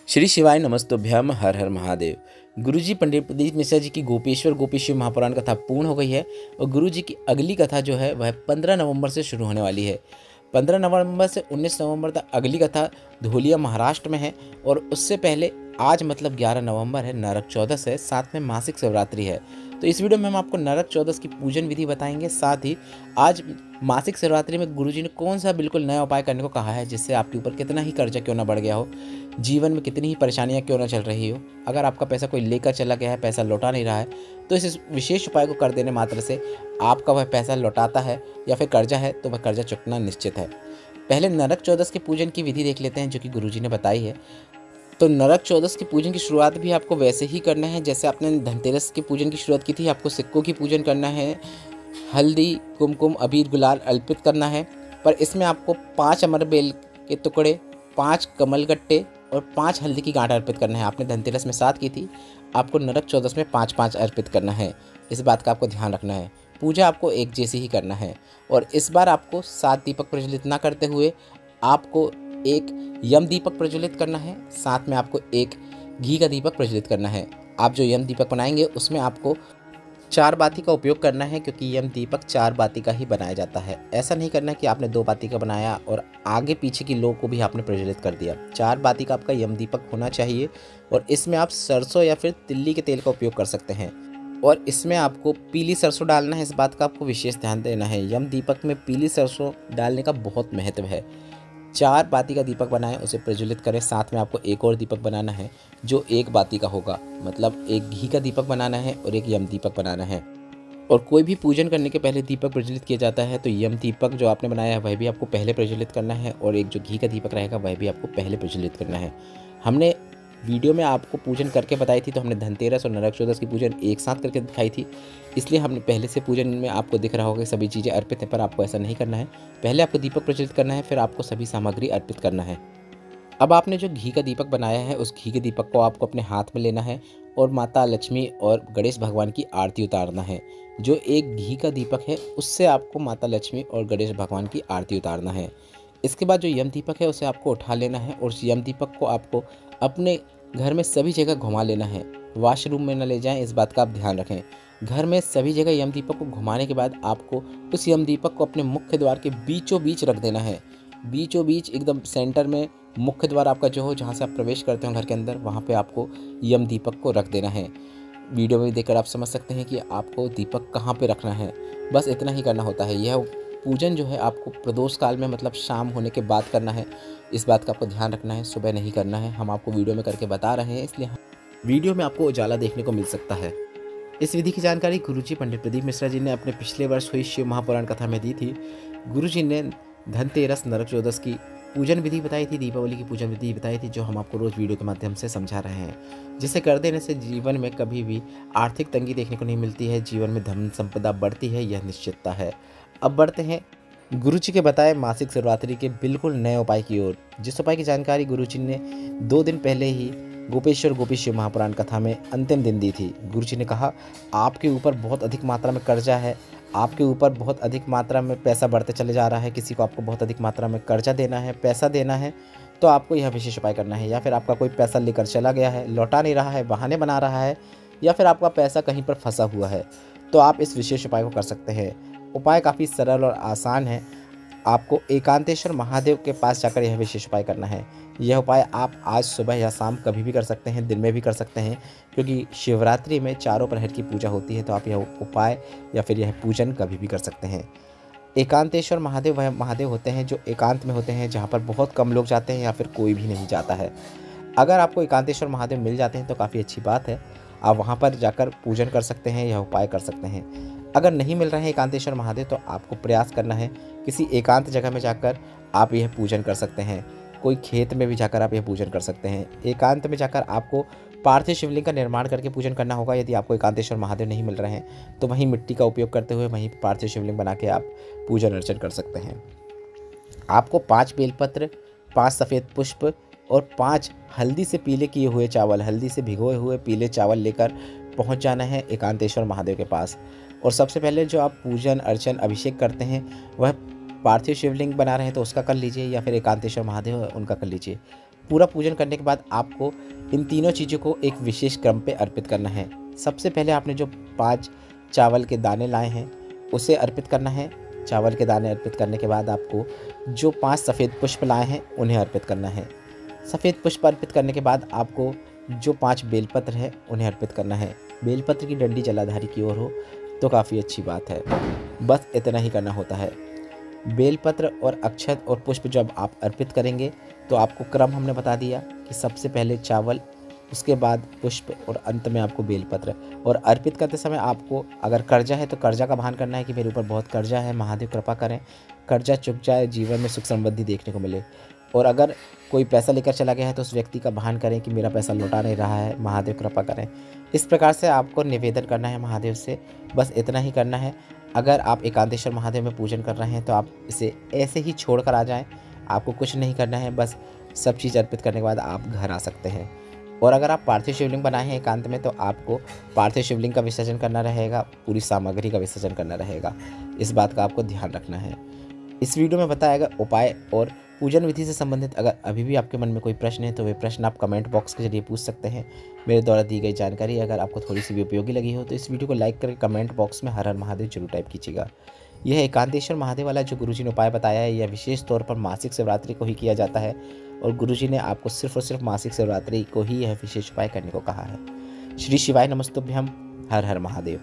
श्री शिवाय नमस्तुभ्यम हर हर महादेव। गुरुजी पंडित प्रदीप मिश्रा जी की गोपेश्वर गोपेश्वर महापुराण कथा पूर्ण हो गई है और गुरुजी की अगली कथा जो है वह 15 नवंबर से शुरू होने वाली है। 15 नवंबर से 19 नवंबर तक अगली कथा धोलिया महाराष्ट्र में है और उससे पहले आज मतलब 11 नवंबर है, नरक चौदस है, साथ में मासिक शिवरात्रि है। तो इस वीडियो में हम आपको नरक चौदस की पूजन विधि बताएंगे, साथ ही आज मासिक शिवरात्रि में गुरुजी ने कौन सा बिल्कुल नया उपाय करने को कहा है जिससे आपके ऊपर कितना ही कर्जा क्यों ना बढ़ गया हो, जीवन में कितनी ही परेशानियां क्यों ना चल रही हो, अगर आपका पैसा कोई लेकर चला गया है, पैसा लौटा नहीं रहा है, तो इस विशेष उपाय को कर देने मात्र से आपका वह पैसा लौटाता है या फिर कर्जा है तो वह कर्जा चुकना निश्चित है। पहले नरक चौदस के पूजन की विधि देख लेते हैं जो कि गुरुजी ने बताई है। तो नरक चौदस की पूजन की शुरुआत भी आपको वैसे ही करना है जैसे आपने धनतेरस के पूजन की शुरुआत की थी। आपको सिक्कों की पूजन करना है, हल्दी कुमकुम अबीर गुलाल अर्पित करना है, पर इसमें आपको 5 अमरबेल के टुकड़े, 5 कमलगट्टे और 5 हल्दी की गांठ अर्पित करना है। आपने धनतेरस में 7 की थी, आपको नरक चौदस में 5-5 अर्पित करना है। इस बात का आपको ध्यान रखना है। पूजा आपको एक जैसी ही करना है और इस बार आपको 7 दीपक प्रज्वलित ना करते हुए आपको एक यम दीपक प्रज्वलित करना है, साथ में आपको एक घी का दीपक प्रज्वलित करना है। आप जो यम दीपक बनाएंगे उसमें आपको 4 बाती का उपयोग करना है क्योंकि यम दीपक 4 बाती का ही बनाया जाता है। ऐसा नहीं करना कि आपने 2 बाती का बनाया और आगे पीछे की लो को भी आपने प्रज्वलित कर दिया। 4 बाती का आपका यम दीपक होना चाहिए और इसमें आप सरसों या फिर तिल्ली के तेल का उपयोग कर सकते हैं और इसमें आपको पीली सरसों डालना है। इस बात का आपको विशेष ध्यान देना है। यम दीपक में पीली सरसों डालने का बहुत महत्व है। 4 बाती का दीपक बनाएं, उसे प्रज्वलित करें। साथ में आपको एक और दीपक बनाना है जो 1 बाती का होगा, मतलब एक घी का दीपक बनाना है और एक यम दीपक बनाना है। और कोई भी पूजन करने के पहले दीपक प्रज्वलित किया जाता है तो यम दीपक जो आपने बनाया है वह भी आपको पहले प्रज्वलित करना है और एक जो घी का दीपक रहेगा वह भी आपको पहले प्रज्वलित करना है। हमने वीडियो में आपको पूजन करके बताई थी, तो हमने धनतेरस और नरक चौदस की पूजन एक साथ करके दिखाई थी, इसलिए हमने पहले से पूजन में आपको दिख रहा होगा कि सभी चीज़ें अर्पित हैं, पर आपको ऐसा नहीं करना है। पहले आपको दीपक प्रज्वलित करना है, फिर आपको सभी सामग्री अर्पित करना है। अब आपने जो घी का दीपक बनाया है उस घी के दीपक को आपको अपने हाथ में लेना है और माता लक्ष्मी और गणेश भगवान की आरती उतारना है। जो एक घी का दीपक है उससे आपको माता लक्ष्मी और गणेश भगवान की आरती उतारना है। इसके बाद जो यम दीपक है उसे आपको उठा लेना है और उस यम दीपक को आपको अपने घर में सभी जगह घुमा लेना है। वॉशरूम में न ले जाएं, इस बात का आप ध्यान रखें। घर में सभी जगह यम दीपक को घुमाने के बाद आपको उस यम दीपक को अपने मुख्य द्वार के बीचों बीच रख देना है। बीचों बीच एकदम सेंटर में मुख्य द्वार आपका जो हो, जहाँ से आप प्रवेश करते हो घर के अंदर, वहाँ पे आपको यम दीपक को रख देना है। वीडियो में देखकर आप समझ सकते हैं कि आपको दीपक कहाँ पे रखना है। बस इतना ही करना होता है। यह पूजन जो है आपको प्रदोष काल में मतलब शाम होने के बाद करना है। इस बात का आपको ध्यान रखना है, सुबह नहीं करना है। हम आपको वीडियो में करके बता रहे हैं, इसलिए वीडियो में आपको उजाला देखने को मिल सकता है। इस विधि की जानकारी गुरुजी पंडित प्रदीप मिश्रा जी ने अपने पिछले वर्ष हुई शिव महापुराण कथा में दी थी। गुरुजी ने धनतेरस नरक चौदस की पूजन विधि बताई थी, दीपावली की पूजन विधि बताई थी, जो हम आपको रोज़ वीडियो के माध्यम से समझा रहे हैं। जिसे कर देने से जीवन में कभी भी आर्थिक तंगी देखने को नहीं मिलती है, जीवन में धन संपदा बढ़ती है, यह निश्चितता है। अब बढ़ते हैं गुरुजी के बताए मासिक शिवरात्रि के बिल्कुल नए उपाय की ओर, जिस उपाय की जानकारी गुरुजी ने 2 दिन पहले ही गोपेश्वर गोपेश्वर महापुराण कथा में अंतिम दिन दी थी। गुरुजी ने कहा, आपके ऊपर बहुत अधिक मात्रा में कर्जा है, आपके ऊपर बहुत अधिक मात्रा में पैसा बढ़ते चले जा रहा है, किसी को आपको बहुत अधिक मात्रा में कर्जा देना है, पैसा देना है, तो आपको यह विशेष उपाय करना है। या फिर आपका कोई पैसा लेकर चला गया है, लौटा नहीं रहा है, बहाने बना रहा है, या फिर आपका पैसा कहीं पर फंसा हुआ है, तो आप इस विशेष उपाय को कर सकते हैं। उपाय काफ़ी सरल और आसान है। आपको एकांतेश्वर महादेव के पास जाकर यह विशेष उपाय करना है। यह उपाय आप आज सुबह या शाम कभी भी कर सकते हैं, दिन में भी कर सकते हैं, क्योंकि शिवरात्रि में चारों प्रहर की पूजा होती है, तो आप यह उपाय या फिर यह पूजन कभी भी कर सकते हैं। एकांतेश्वर महादेव वह महादेव होते हैं जो एकांत में होते हैं, जहाँ पर बहुत कम लोग जाते हैं या फिर कोई भी नहीं जाता है। अगर आपको एकांतेश्वर महादेव मिल जाते हैं तो काफ़ी अच्छी बात है, आप वहाँ पर जाकर पूजन कर सकते हैं, यह उपाय कर सकते हैं। अगर नहीं मिल रहे हैं एकांतेश्वर महादेव तो आपको प्रयास करना है किसी एकांत जगह में जाकर आप यह पूजन कर सकते हैं। कोई खेत में भी जाकर आप यह पूजन कर सकते हैं। एकांत में जाकर आपको पार्थिव शिवलिंग का निर्माण करके पूजन करना होगा। यदि आपको एकांतेश्वर महादेव नहीं मिल रहे हैं तो वहीं मिट्टी का उपयोग करते हुए वहीं पार्थिव शिवलिंग बना के आप पूजन अर्चन कर सकते हैं। आपको 5 बेलपत्र, 5 सफ़ेद पुष्प और 5 हल्दी से पीले किए हुए चावल, हल्दी से भिगोए हुए पीले चावल लेकर पहुंच जाना है एकांतेश्वर महादेव के पास। और सबसे पहले जो आप पूजन अर्चन अभिषेक करते हैं वह पार्थिव शिवलिंग बना रहे हैं तो उसका कर लीजिए, या फिर एकांतेश्वर महादेव उनका कर लीजिए। पूरा पूजन करने के बाद आपको इन तीनों चीज़ों को एक विशेष क्रम पे अर्पित करना है। सबसे पहले आपने जो 5 चावल के दाने लाए हैं उसे अर्पित करना है। चावल के दाने अर्पित करने के बाद आपको जो 5 सफ़ेद पुष्प लाए हैं उन्हें अर्पित करना है। सफ़ेद पुष्प अर्पित करने के बाद आपको जो 5 बेलपत्र है उन्हें अर्पित करना है। बेलपत्र की डंडी जलाधारी की ओर हो तो काफ़ी अच्छी बात है। बस इतना ही करना होता है। बेलपत्र और अक्षत और पुष्प जब आप अर्पित करेंगे तो आपको क्रम हमने बता दिया कि सबसे पहले चावल, उसके बाद पुष्प और अंत में आपको बेलपत्र। और अर्पित करते समय आपको अगर कर्जा है तो कर्जा का भान करना है कि मेरे ऊपर बहुत कर्जा है, महादेव कृपा करें, कर्जा चुक जाए, जीवन में सुख समृद्धि देखने को मिले। और अगर कोई पैसा लेकर चला गया है तो उस व्यक्ति का भान करें कि मेरा पैसा लौटा नहीं रहा है, महादेव कृपा करें। इस प्रकार से आपको निवेदन करना है महादेव से, बस इतना ही करना है। अगर आप एकांतेश्वर महादेव में पूजन कर रहे हैं तो आप इसे ऐसे ही छोड़ कर आ जाएँ, आपको कुछ नहीं करना है। बस सब चीज़ अर्पित करने के बाद आप घर आ सकते हैं। और अगर आप पार्थिव शिवलिंग बनाए हैं एकांत में तो आपको पार्थिव शिवलिंग का विसर्जन करना रहेगा, पूरी सामग्री का विसर्जन करना रहेगा। इस बात का आपको ध्यान रखना है। इस वीडियो में बताया गया उपाय और पूजन विधि से संबंधित अगर अभी भी आपके मन में कोई प्रश्न है तो वे प्रश्न आप कमेंट बॉक्स के जरिए पूछ सकते हैं। मेरे द्वारा दी गई जानकारी अगर आपको थोड़ी सी भी उपयोगी लगी हो तो इस वीडियो को लाइक करके कमेंट बॉक्स में हर हर महादेव जरूर टाइप कीजिएगा। यह एकांतेश्वर महादेव वाला जो गुरुजी ने उपाय बताया है यह विशेष तौर पर मासिक शिवरात्रि को ही किया जाता है और गुरुजी ने आपको सिर्फ और सिर्फ मासिक शिवरात्रि को ही यह विशेष उपाय करने को कहा है। श्री शिवाय नमस्तुभ्यम। हर हर महादेव।